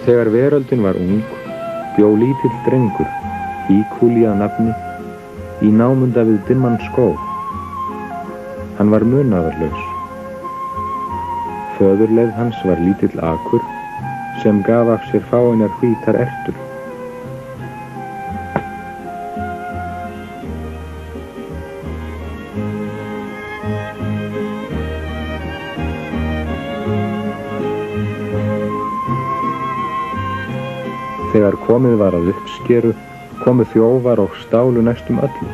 Þegar veröldin var ung, bjó lítill drengur, Híkúli að nafni, í námunda við dimman skóg. Hann var munaðarlaus. Föðurleið hans var lítill akur sem gaf af sér fáeinar hvítar ertur. Þegar komið var að uppskeru, komu þjófar og stálu næstum öllu.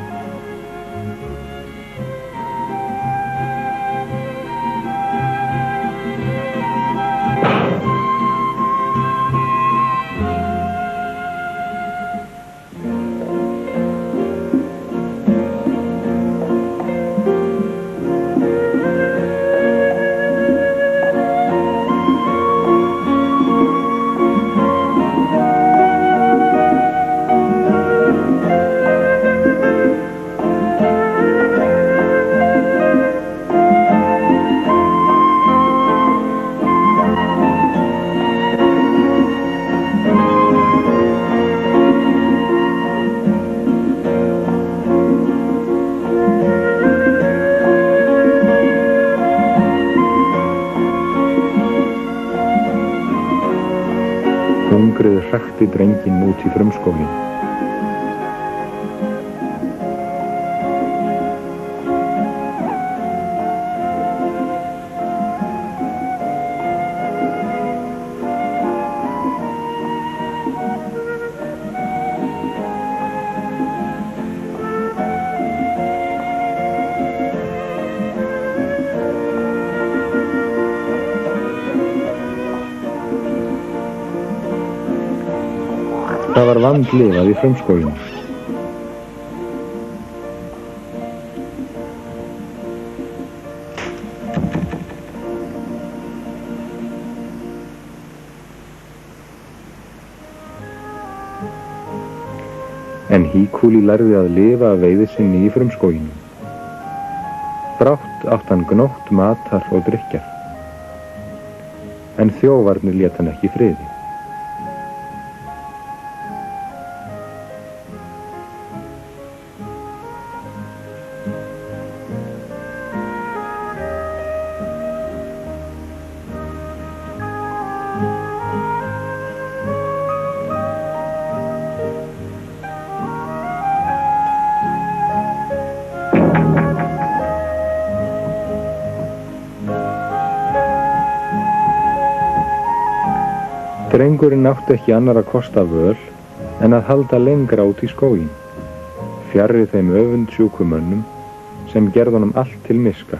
Hungrið hrakti drenginn út í frumskóginn. Það var vandlifað í frumskóginum. En Híkúli lærði að lifa af veiði sinni í frumskóginum. Brátt átt hann gnótt matar og drykkjar. En þjófarnir lét hann ekki í friði. Drengurinn átti ekki annarra kosta völ en að halda lengra út í skóginn, fjarri þeim öfundsjúku mönnum sem gerðu honum allt til miska.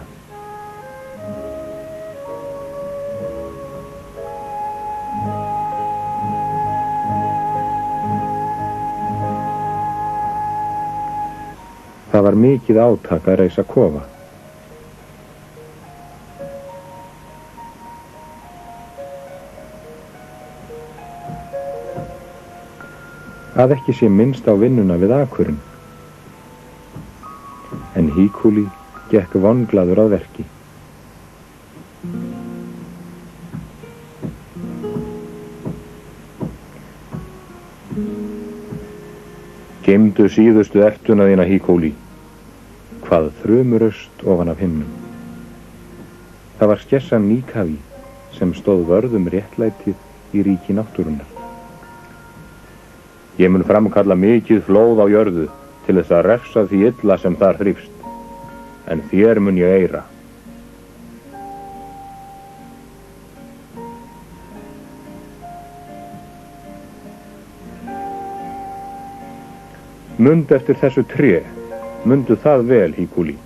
Það var mikið átak að reisa kofa. Að ekki sé minnst á vinnuna við akurinn. En Híkúli gekk vonglaður að verki. Geymdu síðustu ertuna þína, Híkúli, hvað þrumuraust ofan af himnum. Það var skessan Níkaví sem stóð vörð réttlætið í ríki náttúrunnar. Ég mun framkalla mikið flóð á jörðu til þess að refsa því illa sem þar þrífst, en þér mun ég eyra. Mundu eftir þessu tré, mundu það vel, Híkúli.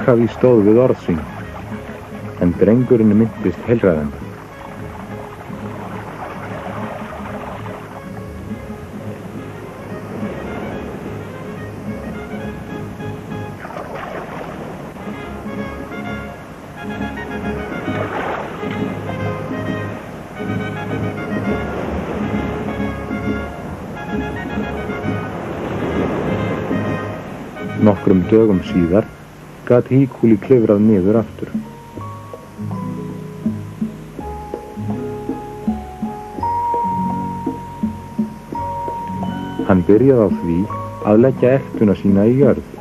Níkaví stóð við orð sín, en drengurinn minntist heilræðanda. Nokkrum dögum síðar gat Híkúli klifrað niður aftur. Hann byrjaði á því að leggja eltuna sína í jörð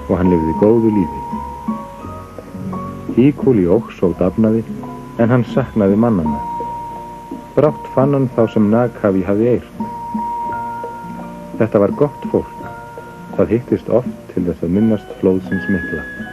og hann lifði góðu lífi. Híkúli óx og dafnaði en hann saknaði mannanna. Brátt fann hann þá sem Naghavi hafði eirt. Þetta var gott fólk. Það hittist oft til þess að minnast flóðsins mikla.